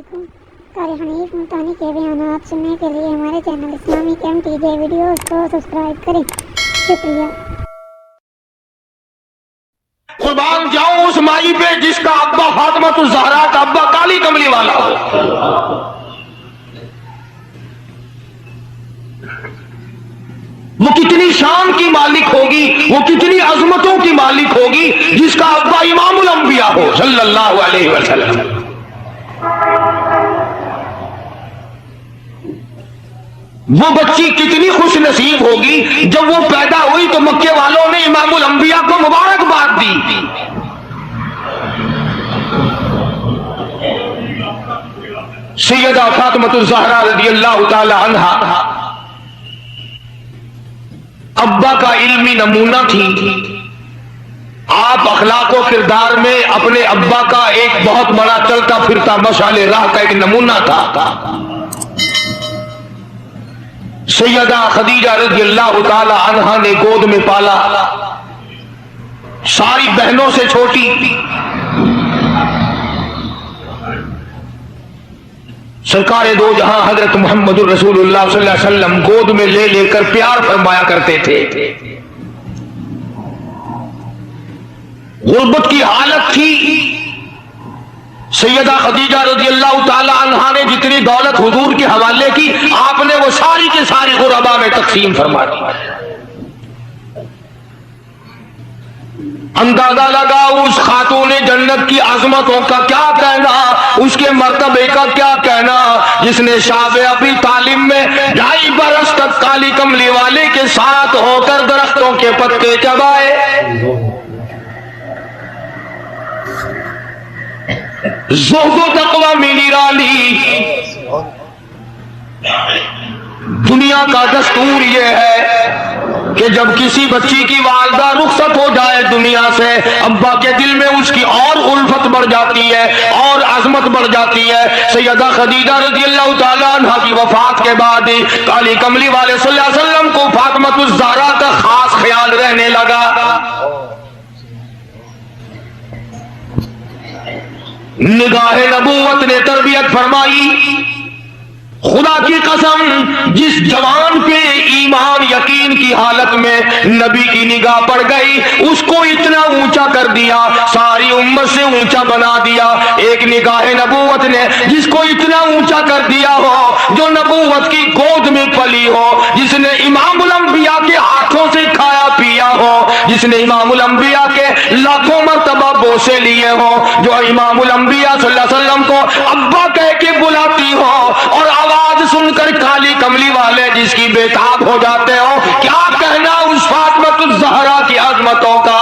علیکم۔ قاری حنیف ملتانی کے بیانات سننے کے لیے ہمارے چینل اسلامک MTJ ویڈیوز کو سبسکرائب کریں۔ شکریہ۔ قربان جاؤں اس مائی پہ جس کا ابا فاطمہ الزہرا کا ابا کالی کملی والا ہو۔ وہ کتنی شان کی مالک ہوگی، وہ کتنی عظمتوں کی مالک ہوگی جس کا ابا امام الانبیاء ہو صلی اللہ علیہ وسلم۔ وہ بچی کتنی خوش نصیب ہوگی جب وہ پیدا ہوئی تو مکے والوں نے امام الانبیاء کو مبارکباد دی۔ سیدہ فاطمہ الزہرا رضی اللہ تعالی عنہا ابا کا علمی نمونہ تھی۔ آپ اخلاق و کردار میں اپنے ابا کا ایک بہت بڑا چلتا پھرتا مشعل راہ کا ایک نمونہ تھا۔ سیدہ خدیجہ رضی اللہ تعالی عنہا نے گود میں پالا، ساری بہنوں سے چھوٹی۔ سرکار دو جہاں حضرت محمد الرسول اللہ صلی اللہ علیہ وسلم گود میں لے لے کر پیار فرمایا کرتے تھے۔ غربت کی حالت تھی۔ سیدہ خدیجہ رضی اللہ تعالی عنہا نے جتنی دولت حضور کے حوالے کی، آپ نے وہ ساری کے ساری غربا میں تقسیم فرما دی۔ اندازہ لگا اس خاتون جنت کی عظمتوں کا کیا کہنا، اس کے مرتبے کا کیا کہنا، جس نے شاب ابی طالب میں 2.5 برس تک کالی کملی والے کے ساتھ ہو کر درختوں کے پتے چبائے۔ زہد و تقوی میں نرالی۔ دنیا کا دستور یہ ہے کہ جب کسی بچی کی والدہ رخصت ہو جائے دنیا سے، ابا کے دل میں اس کی اور الفت بڑھ جاتی ہے اور عظمت بڑھ جاتی ہے۔ سیدہ خدیجہ رضی اللہ تعالیٰ عنہ کی وفات کے بعد کالی کملی والے صلی اللہ علیہ وسلم کو فاطمہ الزہرا کا خاص خیال رہنے لگا۔ نگاہ نبوت نے تربیت فرمائی۔ خدا کی قسم، جس جوان پہ ایمان یقین کی حالت میں نبی کی نگاہ پڑ گئی، اس کو اتنا اونچا کر دیا، ساری امت سے اونچا بنا دیا۔ ایک نگاہ نبوت نے جس کو اتنا اونچا کر دیا ہو، جو نبوت کی گود میں پلی ہو، جس نے امام الانبیاء کے ہاتھوں سے کھایا پیا ہو، جس نے امام الانبیاء کے لاکھوں مرتبہ بوسے لیے ہوں، جو امام الانبیاء صلی اللہ علیہ وسلم کو ابا کہہ کے بلاتی ہو اور آواز سن کر کالی کملی والے جس کی بے تاب ہو جاتے ہو، کیا کہنا اس فاطمہ الزہرا کی عظمتوں کا۔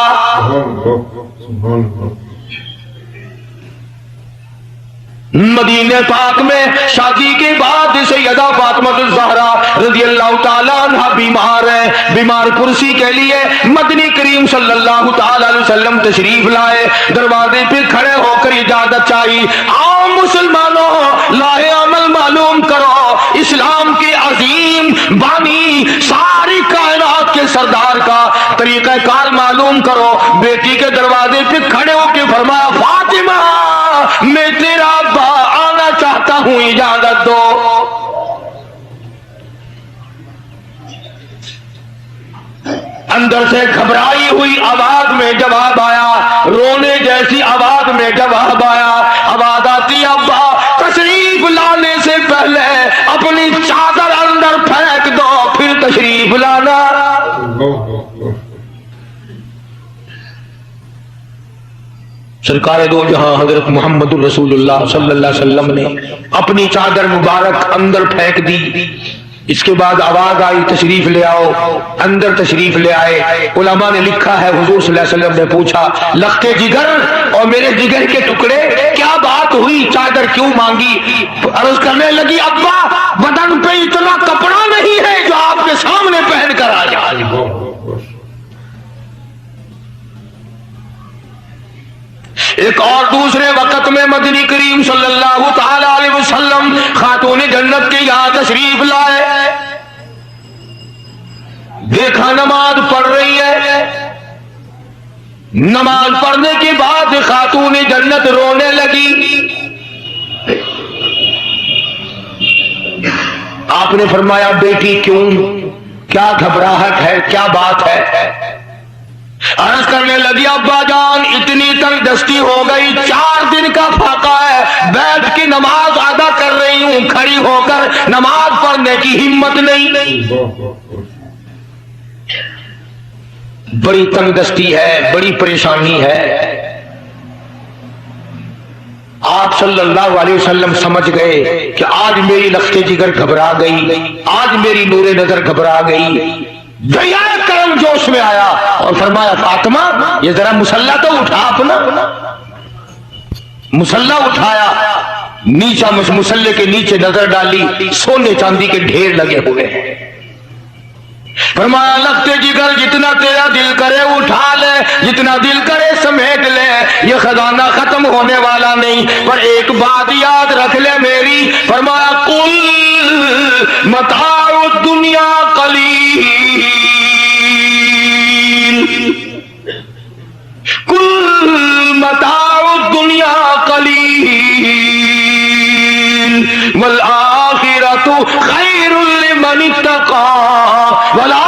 مدینہ پاک میں شادی کے بعد سیدہ فاطمہ الزہرا رضی اللہ تعالیٰ عنہ بیمار ہے۔ بیمار کرسی کے لیے مدنی کریم صلی اللہ تعالیٰ علیہ وسلم تشریف لائے۔ دروازے پہ کھڑے ہو کر اجازت چاہی، آؤ مسلمانوں، لاہ عمل معلوم کرو، اسلام کے عظیم بانی ساری کائنات کے سردار کا طریقہ کار معلوم کرو۔ بیٹی کے دروازے پہ کھڑے ہو کے فرمایا، فاطمہ میں تیرا ابا آنا چاہتا ہوں، اجازت دو۔ اندر سے گھبرائی ہوئی آواز میں جواب آیا، رونے جیسی آواز میں جواب آیا۔ آواز آتی، ابا تشریف لانے سے پہلے اپنی چادر اندر پھینک دو، پھر تشریف لانا۔ سرکار دو جہاں حضرت محمد الرسول اللہ صلی اللہ علیہ وسلم نے اپنی چادر مبارک اندر پھینک دی۔ اس کے بعد آواز آئی، تشریف لے آؤ۔ اندر تشریف لے آئے۔ علماء نے لکھا ہے، حضور صلی اللہ علیہ وسلم نے پوچھا، لخت جگر اور میرے جگر کے ٹکڑے، کیا بات ہوئی، چادر کیوں مانگی؟ عرض کرنے لگی، ابا بدن پہ اتنا کپڑا نہیں ہے جو آپ کے سامنے پہن کر آ جائے۔ ایک اور دوسرے وقت میں مدنی کریم صلی اللہ تعالی علیہ وسلم خاتون جنت کے یہاں تشریف لائے۔ دیکھا نماز پڑھ رہی ہے، نماز پڑھنے کے بعد خاتون جنت رونے لگی۔ آپ نے فرمایا بیٹی کیوں، کیا گھبراہٹ ہے، کیا بات ہے؟ عرض کرنے لگی ابا جان اتنی تنگ دستی ہو گئی، 4 دن کا فاقہ ہے، بیٹھ کے نماز ادا کر رہی ہوں، کھڑی ہو کر نماز پڑھنے کی ہمت نہیں، بڑی تنگ دستی ہے، بڑی پریشانی ہے۔ آپ صلی اللہ علیہ وسلم سمجھ گئے کہ آج میری لخت جگر گھبرا گئی، آج میری نور نظر گھبرا گئی۔ دریائے کرم جوش میں آیا اور فرمایا فاطمہ یہ ذرا مصلی تو اٹھا، اپنا مصلی اٹھایا، نیچا مصلی کے نیچے نظر ڈالی، سونے چاندی کے ڈھیر لگے ہوئے ہیں۔ فرمایا لخت جگر جتنا تیرا دل کرے اٹھا لے، جتنا دل کرے سمیٹ لے، یہ خزانہ ختم ہونے والا نہیں، پر ایک بات یاد رکھ لے میری۔ فرمایا قل متاع الدنیا قلیل، قل متاع الدنیا قلیل والآخرۃ خیر لمن اتقی ولا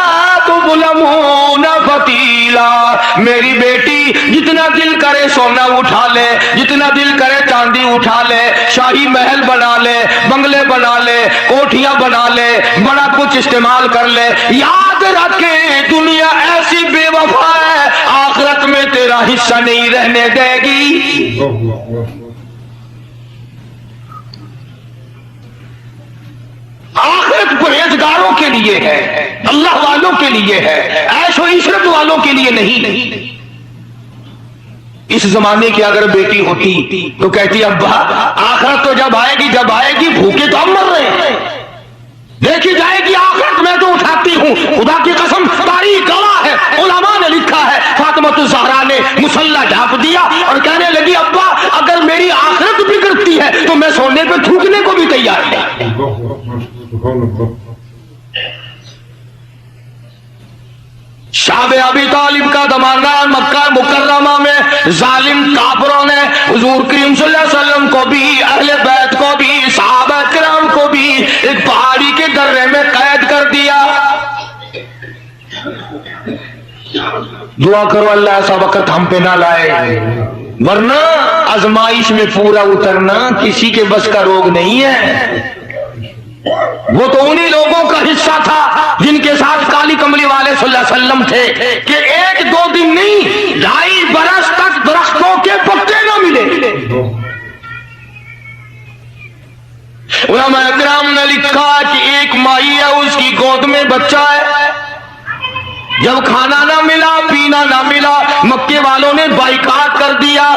تظلمون فتیلا۔ میری بیٹی جتنا دل کرے سونا اٹھا لے، جتنا دل کرے چاندی اٹھا لے، شاہی محل بنا لے، بنگلے بنا لے، کوٹھیاں بنا لے، بڑا کچھ استعمال کر لے، یاد رکھے دنیا ایسی بے وفا ہے، آخرت میں تیرا حصہ نہیں رہنے دے گی۔ آخرت پرہیزگاروں کے لیے ہے، اللہ والوں کے لیے ہے، عیش و عشرت والوں کے لیے نہیں۔ اس زمانے کی اگر بیٹی ہوتی تو کہتی ابا آخرت تو جب آئے گی بھوکے تو ہم مر رہے ہیں، دیکھی جائے گی آخرت میں تو اٹھاتی ہوں، خدا کی قسم تاریخ گواہ ہے، علماء نے لکھا ہے، فاطمہ الزہرا نے مصلی ڈھانپ دیا اور کہنے لگی ابا اگر میری آخرت بگڑتی ہے تو میں سونے پہ تھوکنے کو بھی تیار ہوں۔ شاب ابی طالب کا زمانہ مکہ مکرمہ میں ظالم کافروں نے حضور کریم صلی اللہ علیہ وسلم کو بھی، اہل بیت کو بھی، صحابہ کرام کو بھی ایک پہاڑی کے درے میں قید کر دیا۔ دعا کرو اللہ ایسا وقت ہم پہ نہ لائے، ورنہ آزمائش میں پورا اترنا کسی کے بس کا روگ نہیں ہے۔ وہ تو انہی لوگوں کا حصہ تھا جن کے ساتھ کالی کملی والے صلی اللہ علیہ وسلم تھے کہ 1-2 دن نہیں 2.5 برس تک درختوں کے پتے نہ ملے۔ علماء کرام نے لکھا کہ ایک مائی ہے، اس کی گود میں بچہ ہے، جب کھانا نہ ملا پینا نہ ملا مکے والوں نے بائیکاٹ کر دیا،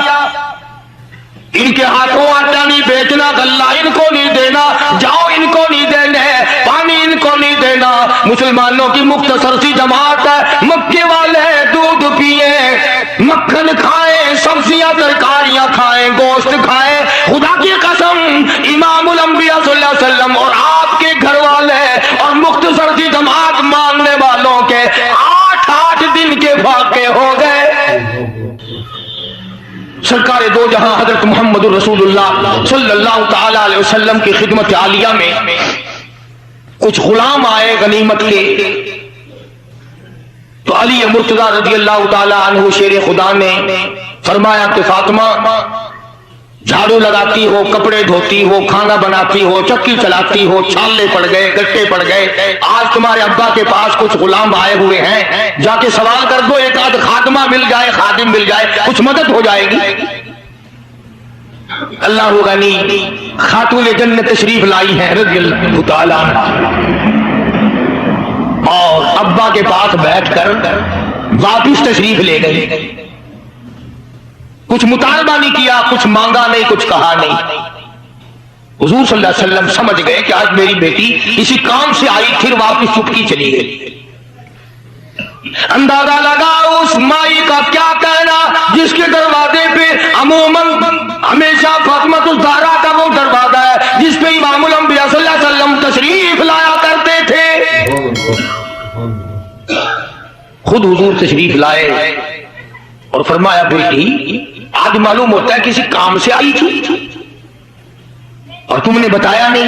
ان کے ہاتھوں آٹا نہیں بیچنا، غلہ ان کو نہیں دینا، جاؤ ان کو نہیں دینا، پانی ان کو نہیں دینا۔ مسلمانوں کی مختصر سی جماعت ہے، مکے والے دودھ پیئے، مکھن کھائیں، سبزیاں ترکاریاں کھائیں، گوشت کھائیں۔ خدا کی قسم امام الانبیاء صلی اللہ علیہ وسلم اور آپ کے گھر والے اور مختصر سی جماعت ماننے والوں کے 8 دن کے واقع ہو گئے۔ سرکار دو جہاں حضرت محمد الرسول اللہ صلی اللہ تعالی علیہ وسلم کی خدمت عالیہ میں کچھ غلام آئے غنیمت کے، تو علی مرتضی رضی اللہ تعالی عنہ شیر خدا نے فرمایا کہ فاطمہ جھاڑو لگاتی ہو، کپڑے دھوتی ہو، کھانا بناتی ہو، چکی چلاتی ہو، چھالے پڑ گئے، گٹے پڑ گئے، آج تمہارے ابا کے پاس کچھ غلام آئے ہوئے ہیں، جا کے سوال کر دو، ایک آدھ خادمہ مل جائے، خادم مل جائے، کچھ مدد ہو جائے گی۔ اللہ غنی خاتون جنت تشریف لائی ہیں رضی اللہ تعالی عنہ، اور ابا کے پاس بیٹھ کر واپس تشریف لے گئے، کچھ مطالبہ نہیں کیا، کچھ مانگا نہیں، کچھ کہا نہیں۔ حضور صلی اللہ علیہ وسلم سمجھ گئے کہ آج میری بیٹی اسی کام سے آئی، پھر واپس چپکی چلی گئی۔ اندازہ لگا اس مائی کا کیا کہنا جس کے دروازے پہ عموماً ہمیشہ فاطمہ الزہرا کا وہ دروازہ ہے جس پہ امام الانبیاء صلی اللہ علیہ وسلم تشریف لایا کرتے تھے۔ خود حضور تشریف لائے اور فرمایا بیٹی آج معلوم ہوتا ہے کسی کام سے آئی تھی اور تم نے بتایا نہیں،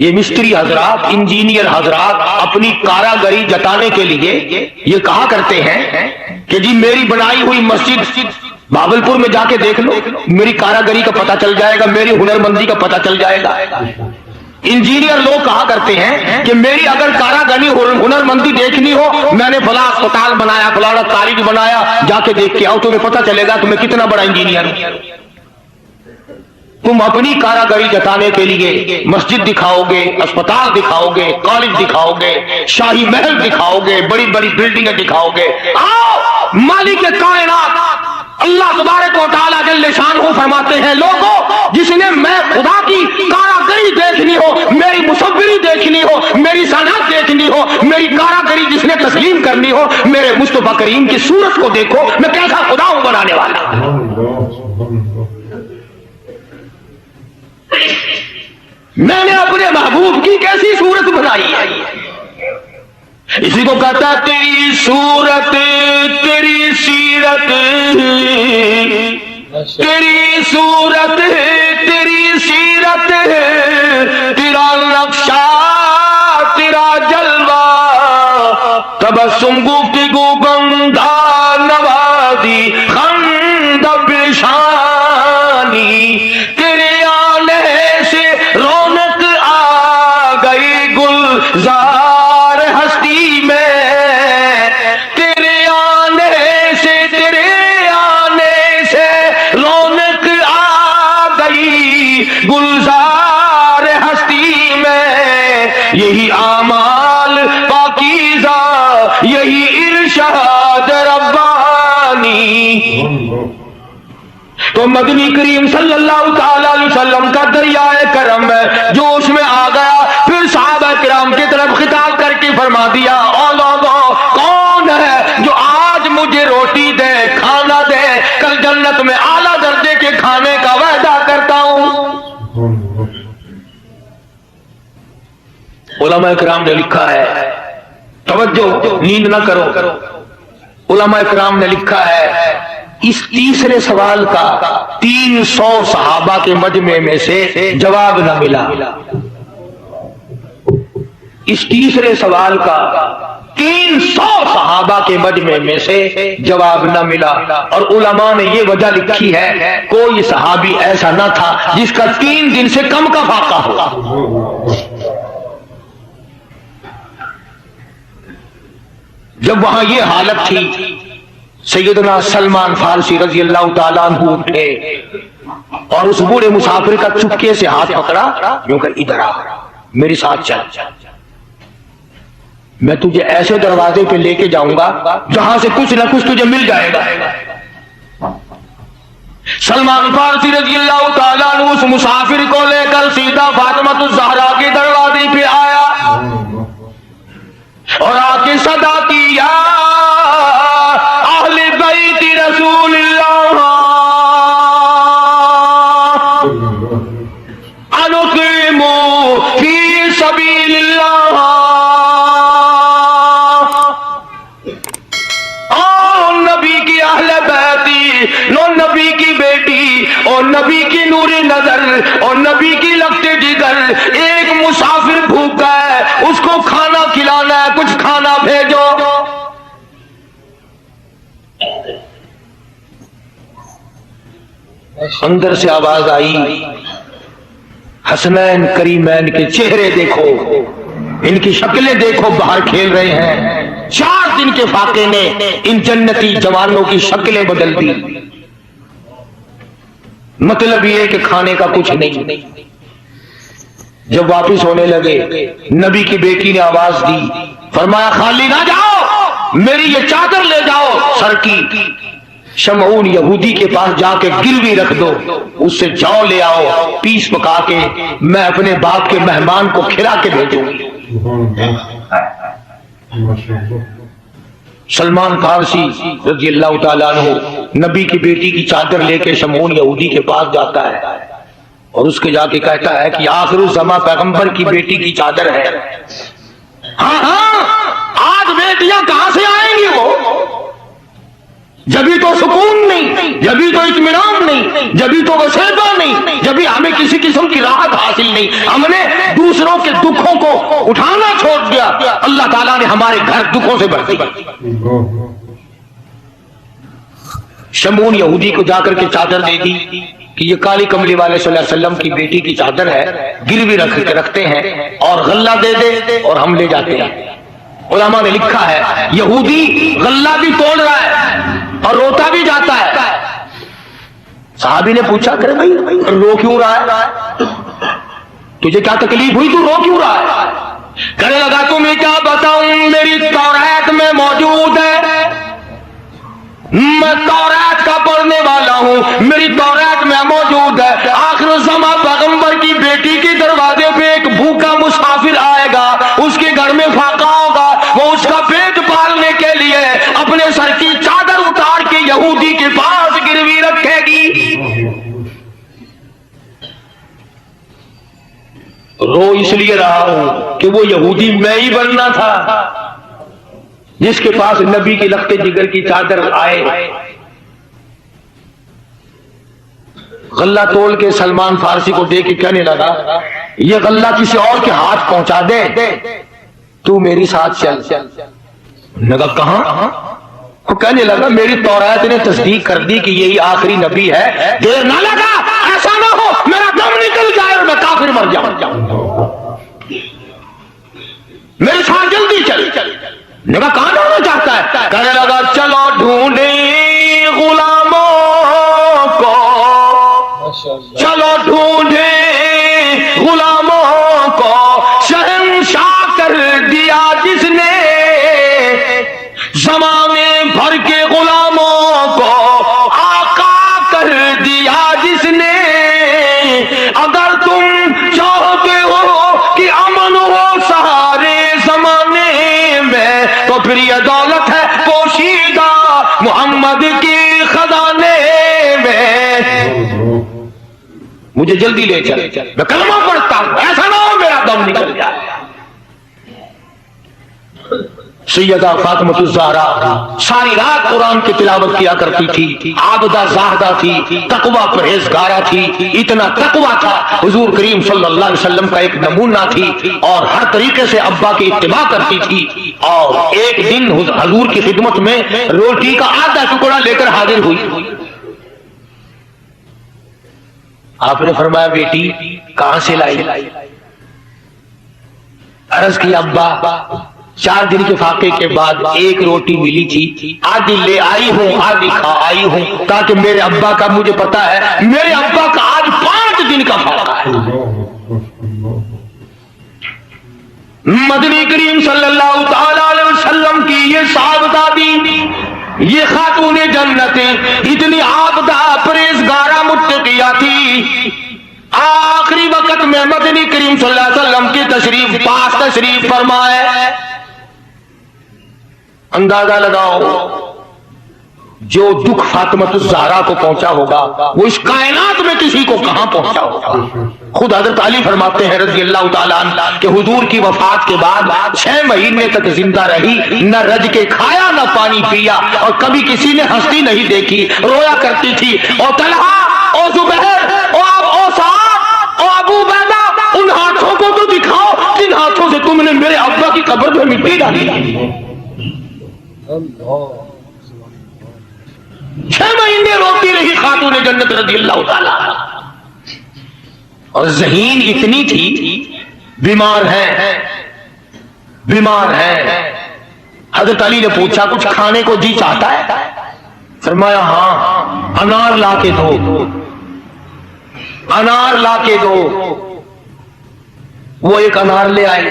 یہ مستری حضرات، انجینئر حضرات اپنی کاراگری جتانے کے لیے یہ کہا کرتے ہیں کہ جی میری بنائی ہوئی مسجد بھاگلپور میں جا کے دیکھ لو، میری کاراگری کا پتہ چل جائے گا، میری ہنرمندی کا پتہ چل جائے گا۔ انجینئر لوگ کہا کرتے ہیں کہ میری اگر کاراگری ہنرمندی دیکھنی ہو، میں نے فلاں اسپتال بنایا، فلاں کالج بنایا، جا کے دیکھ کے آؤ، تمہیں پتہ چلے گا کہ میں کتنا بڑا انجینئر ہوں۔ تم اپنی کاراگری جتانے کے لیے مسجد دکھاؤ گے، اسپتال دکھاؤ گے، کالج دکھاؤ گے، شاہی محل دکھاؤ گے، بڑی بڑی بلڈنگیں دکھاؤ گے۔ آؤ مالک کائنات اللہ تبارک و تعالیٰ جل شانہ فرماتے ہیں، لوگوں جس نے میں خدا کی کاراگری دیکھنی ہو، میری مصوری دیکھنی ہو، میری صنعت دیکھنی ہو، میری کاراگری جس نے تسلیم کرنی ہو، میرے مصطفیٰ کریم کی صورت کو دیکھو، میں کیسا خدا ہوں بنانے والا۔ میں نے اپنے محبوب کی کیسی صورت بنائی ہے، اسی کو کہتا ہے تیری صورت تیری سیرت، تیری صورت تیری سیرت، تیرا نقشہ تیرا جلوہ، تبسم گفتگو گنگا نوازی خند بلشانی، تیرے آنے سے رونق آ گئی گلزار ہستی میں، تیرے آنے سے رونق آ گئی گلزار ہستی میں، یہی اعمال پاکیزہ یہی ارشاد ربانی۔ تو مدنی کریم صلی اللہ تعالی علیہ وسلم کا دریائے کرم ہے جو اس میں آ گیا، پھر صحابہ کرام کی طرف خطاب کر کے فرما دیا، او لوگوں کون ہے جو آج مجھے روٹی دے، کھانا دے، کل جنت میں اعلیٰ درجے کے کھانے کا وعدہ کرتا ہوں۔ علماء کرام نے لکھا ہے، توجہ نیند نہ کرو، علماء کرام نے لکھا ہے اس تیسرے سوال کا 300 صحابہ کے مجمع میں سے جواب نہ ملا، اس تیسرے سوال کا 300 صحابہ کے مجمع میں سے جواب نہ ملا، اور علماء نے یہ وجہ لکھی ہے کوئی صحابی ایسا نہ تھا جس کا 3 دن سے کم کا فاقہ ہوا۔ جب وہاں یہ حالت تھی، سیدنا سلمان فارسی رضی اللہ تعالیٰ عنہ اٹھے اور اس بوڑھے مسافر کا چپکے سے ہاتھ پکڑا، یوں کہ ادھر آ میرے ساتھ چل، میں تجھے ایسے دروازے پہ لے کے جاؤں گا جہاں سے کچھ نہ کچھ تجھے مل جائے گا۔ سلمان فارسی رضی اللہ تعالیٰ عنہ اس مسافر کو لے کر سیدھا فاطمہ الزہرا کے دروازے پہ آیا اور آ کے صدا کی، یا اہل بیت رسول اللہ انقیموا فی سبیل اللہ، او نبی کی اہل بیتی، نو نبی کی بیٹی اور نبی کی نوری نظر اور نبی کی لگتے جگر، ایک مسافر بھوکا ہے، اس کو کھانا کھلانا ہے، کچھ کھانا بھیجو۔ اندر سے آواز آئی، حسنین کریمین کے چہرے دیکھو، ان کی شکلیں دیکھو، باہر کھیل رہے ہیں۔ 4 دن کے فاقے نے ان جنتی جوانوں کی شکلیں بدل دی، مطلب یہ کہ کھانے کا کچھ نہیں۔ جب واپس ہونے لگے، نبی کی بیٹی نے آواز دی، فرمایا خالی نہ جاؤ، میری یہ چادر لے جاؤ سر کی، شمعون یہودی کے پاس جا کے گروی رکھ دو، اس سے جو لے آؤ، پیس پکا کے میں اپنے باپ کے مہمان کو کھلا کے بھیجوں گی۔ سلمان فارسی رضی اللہ تعالیٰ عنہ نبی کی بیٹی کی چادر لے کے شمعون یہودی کے پاس جاتا ہے اور اس کے جا کے کہتا ہے کہ آخر الزماں پیغمبر کی بیٹی کی چادر ہے۔ ہاں آج بیٹیاں کہاں سے آئیں گی؟ وہ جبھی تو سکون نہیں، جبھی تو اطمینان نہیں، جبھی تو وسیبہ نہیں، جبھی ہمیں کسی قسم کی راحت حاصل نہیں، ہم نے دوسروں کے دکھوں کو اٹھانا چھوڑ دیا، اللہ تعالیٰ نے ہمارے گھر دکھوں سے بھر دیا۔ شمعون یہودی کو جا کر کے چادر دے دی کہ یہ کالی کملی والے صلی اللہ علیہ وسلم کی بیٹی کی چادر ہے، گروی رکھتے ہیں اور غلہ دے دے اور ہم لے جاتے ہیں۔ علماء نے لکھا ہے یہودی غلہ بھی توڑ رہا ہے اور روتا بھی جاتا ہے۔ صحابی نے پوچھا کرے بھائی رو کیوں رہا ہے، تجھے کیا تکلیف ہوئی، تو رو کیوں رہا ہے؟ کہنے لگا تمہیں کیا بتاؤں، میری تورات میں موجود ہے، میں تورات کا پڑھنے والا ہوں، میری تورات میں موجود ہے آخر الزمان پیغمبر کی بیٹی کے دروازے پہ ایک بھوکا مسافر آئے گا، اس کے گھر میں فاقہ ہوگا، وہ اس کا پیٹ پالنے کے لیے اپنے سر کی چادر اتار کے یہودی کے پاس گروی رکھے گی۔ رو اس لیے رہا ہوں کہ وہ یہودی میں ہی بننا تھا جس کے پاس نبی کی لخت جگر کی چادر آئے۔ غلہ تول کے سلمان فارسی کو دے کے کہنے لگا یہ غلہ کسی اور کے ہاتھ پہنچا دے، تو میری ساتھ چل۔ لگا کہاں؟ وہ کہنے لگا میری تورات نے تصدیق کر دی کہ یہی آخری نبی ہے، دیر نہ لگا، ایسا نہ ہو میرا دم نکل جائے اور میں کافر مر جاؤں، میرے ساتھ جلدی چل۔ نگا کہاں جانا چاہتا ہے؟ کہنے لگا چلو ڈھونڈیں غلاموں کو، چلو ڈھونڈیں غلاموں کو، شہنشاہ کر دیا جس نے زمانے بھر کے غلاموں کو، آقا کر دیا جس نے۔ اگر تم چاہتے ہو کہ امن ہو سارے زمانے میں تو پھر یہ دولت ہے پوشیدہ محمد کی خزانے میں۔ مجھے جلدی لے چل، میں کلمہ پڑھتا ہوں، ایسا نہ ہو میرا دم نکل جائے۔ سیدہ فاطمہ الزہرا ساری رات قرآن کی تلاوت کیا کرتی تھی، عابدہ زاہدہ تھی، تقوی پرہیزگارہ تھی، اتنا تقوی تھا حضور کریم صلی اللہ علیہ وسلم کا ایک نمونہ تھی، اور ہر طریقے سے ابا کی اتباع کرتی تھی۔ اور ایک دن حضور کی خدمت میں روٹی کا آدھا ٹکڑا لے کر حاضر ہوئی۔ آپ نے فرمایا بیٹی کہاں سے لائی؟ عرض کی ابا 4 دن کے فاقے کے بعد ایک روٹی ملی تھی، آدھی لے آئی ہوں آدھی کھا آئی ہوں، تاکہ میرے ابا کا، مجھے پتا ہے میرے ابا کا آج 5 دن کا فاقہ ہے۔ مدنی کریم صلی اللہ تعالی علیہ وسلم کی یہ صاحبزادی، یہ خاتون جنت اتنی عابدہ پرہیزگارہ متقیہ تھی، آخری وقت میں مدنی کریم صلی اللہ علیہ وسلم کی تشریف فرمائے۔ اندازہ لگاؤ جو دکھ فاطمہ الزہرا کو پہنچا ہوگا وہ اس کائنات میں کسی کو کہاں پہنچا ہوگا۔ خود حضرت علی فرماتے ہیں رضی اللہ تعالیٰ عنہ کہ حضور کی وفات کے بعد 6 مہینے تک زندہ رہی، نہ رج کے کھایا نہ پانی پیا، اور کبھی کسی نے ہستی نہیں دیکھی، رویا کرتی تھی۔ اور طلحہ اور زبیر اور سعد اور ابو عبیدہ، ان ہاتھوں کو تو دکھاؤ جن ہاتھوں سے تم نے میرے ابا کی قبر میں مٹی ڈالی۔ 6 مہینے روتی رہی خاتون جنت رضی اللہ تعالیٰ، اور ذہین اتنی تھی، بیمار ہے۔ حضرت علی نے پوچھا کچھ کھانے کو جی چاہتا ہے؟ فرمایا ہاں، انار لا کے دو، انار لا کے دو۔ وہ ایک انار لے آئے،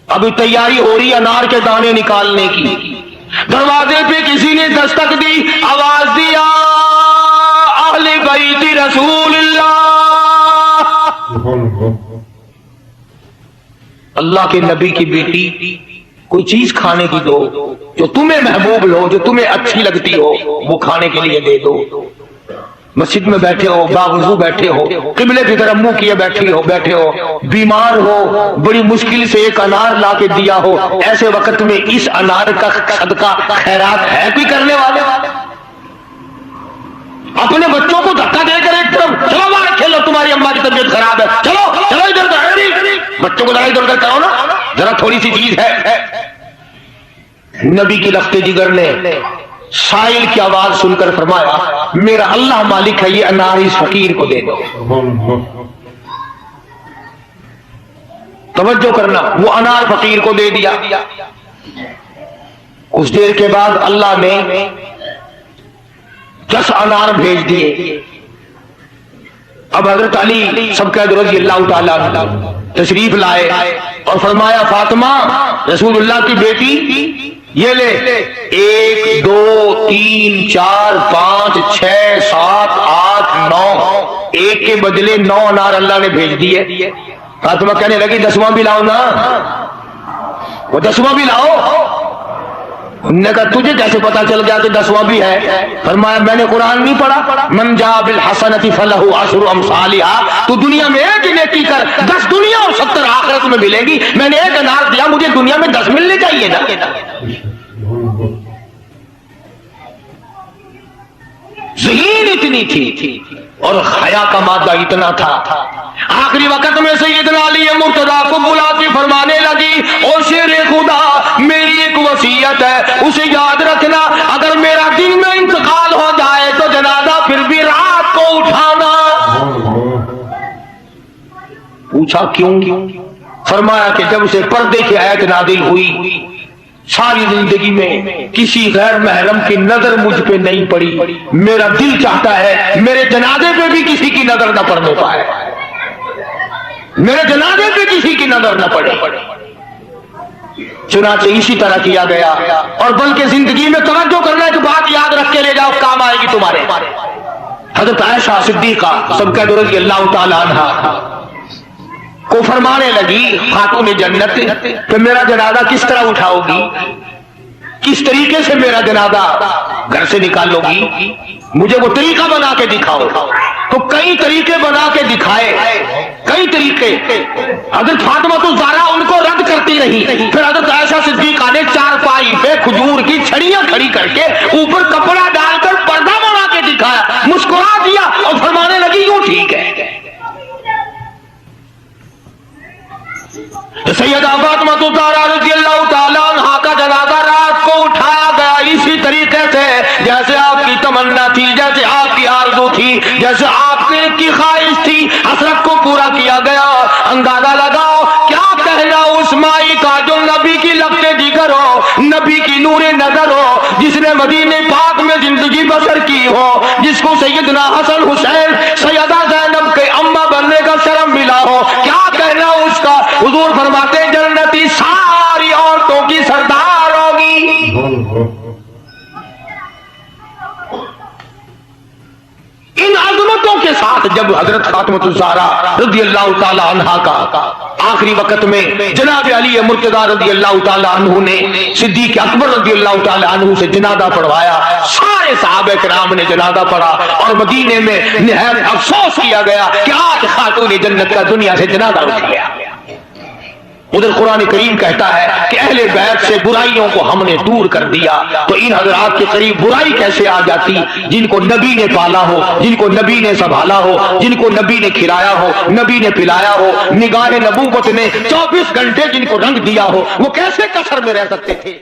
ابھی تیاری ہو رہی انار کے دانے نکالنے کی، دروازے پہ کسی نے دستک دی، آواز دیا اہل بیت رسول اللہ کے نبی کی بیٹی، کوئی چیز کھانے کی دو جو تمہیں محبوب ہو، جو تمہیں اچھی لگتی ہو، وہ کھانے کے لیے دے دو۔ مسجد میں بیٹھے ہو، باوضو بیٹھے ہو، قبلے کی طرف منہ کیے بیٹھے ہو، بیمار ہو، بڑی مشکل سے ایک انار لا کے دیا ہو، ایسے وقت میں اس انار کا صدقہ خیرات ہے کوئی کرنے والے؟ اپنے بچوں کو دھکا دے کر ایک طرف چلو باہر کھیلو تمہاری اماں کی طبیعت خراب ہے چلو چلو ادھر بچوں کو لڑائی ادھر کرو نا ذرا تھوڑی سی چیز ہے. نبی کی لخت جگر نے سائل کی آواز سن کر فرمایا میرا اللہ مالک ہے یہ انار اس فقیر کو دے دو. توجہ کرنا وہ انار فقیر کو دے دیا. کچھ دیر کے بعد اللہ نے 10 انار بھیج دیے. اب حضرت علی سب قید رضی اللہ تعالیٰ تشریف لائے اور فرمایا فاطمہ رسول اللہ کی بیٹی یہ لے 1 2 3 4 5 6 7 8 9 ایک کے بدلے 9 انار اللہ نے بھیج دیے. فاطمہ کہنے لگی 10واں بھی لاؤ نا وہ 10واں بھی لاؤ. انہوں نے کہا تجھے کیسے پتا چل گیا کہ 10واں بھی ہے؟ فرمایا میں نے قرآن نہیں پڑھا من جاء بالحسنۃ فلہ عشر امثالھا. تو دنیا میں ایک ہی نیکی کر 10 دنیا اور 70 آخرت میں ملے گی. میں نے 1 انار دیا مجھے دنیا میں 10 ملنے چاہیے نا. ذہین اتنی تھی اور حیا کا مادہ اتنا تھا. آخری وقت میں سیدنا علی مرتضیٰ کو بلا کے فرمانے لگی او شیر خدا میری ایک وصیت ہے اسے یاد رکھنا اگر میرا دن میں انتقال ہو جائے تو جنازہ پھر بھی رات کو اٹھانا. پوچھا کیوں؟ فرمایا کہ جب سے پردے کی آیت نازل ہوئی ساری زندگی میں کسی غیر محرم کی نظر مجھ پہ نہیں پڑی. میرا دل چاہتا ہے میرے جنازے پہ بھی کسی کی نظر نہ پڑنے پائے میرے جنازے پہ کسی کی نظر نہ پڑے. چنانچہ اسی طرح کیا گیا. اور بلکہ زندگی میں توجہ کرنا ایک بات یاد رکھ کے لے جاؤ کام آئے گی تمہارے. حضرت عائشہ صدیقہ سب کا رضی اللہ تعالیٰ عنہا کو فرمانے لگی خاتون جنت کہ میرا جنازہ کس طرح اٹھاؤ گی کس طریقے سے میرا جنازہ گھر سے نکالو گی مجھے وہ طریقہ بنا کے دکھاؤ. تو کئی طریقے بنا کے دکھائے کئی طریقے. حضرت فاطمہ الزہرا ان کو رد کرتی رہی. پھر حضرت عائشہ صدیقہ نے چارپائی پہ کھجور کی چھڑیاں کھڑی کر کے اوپر کپڑا ڈال کر پردہ بنا کے دکھایا مسکرا دیا اور فرمانے لگی یوں ٹھیک ہے. سیدہ فاطمہ الزہرا رضی اللہ تعالیٰ عنہا کا جنازہ رات کو اٹھایا گیا اسی طریقے سے جیسے آپ کی تمنا تھی جیسے آپ کی آرزو تھی جیسے آپ کی خواہش تھی. حسرت کو پورا کیا گیا. اندازہ لگاؤ کیا کہنا اس مائی کا جو نبی کی لخت جگر ہو نبی کی نور نظر ہو جس نے مدینے پاک میں زندگی بسر کی ہو جس کو سیدنا حسن حسین سیدہ زینب کے اماں بننے کا شرم ملا ہو. کیا کہنا اس کا؟ حضور فرماتے جنتی ساری عورتوں کی سردار ہوگی. ان عظمتوں کے ساتھ جب حضرت فاطمہ الزہرا رضی اللہ تعالی عنہا کا آخری وقت میں جناب علی مرتضیٰ رضی اللہ تعالی عنہ نے صدیق اکبر رضی اللہ تعالی عنہ سے جنازہ پڑھوایا. سارے صحابہ کرام نے جنازہ پڑھا اور مدینے میں نہایت افسوس کیا گیا کہ آج خاتون جنت کا دنیا سے جنازہ اٹھ گیا. ادھر قرآن کریم کہتا ہے کہ اہل بیت سے برائیوں کو ہم نے دور کر دیا. تو ان حضرات کے قریب برائی کیسے آ جاتی جن کو نبی نے پالا ہو جن کو نبی نے سنبھالا ہو جن کو نبی نے کھلایا ہو نبی نے پلایا ہو نگاہ نبوت نے 24 گھنٹے جن کو رنگ دیا ہو وہ کیسے کثر میں رہ سکتے تھے.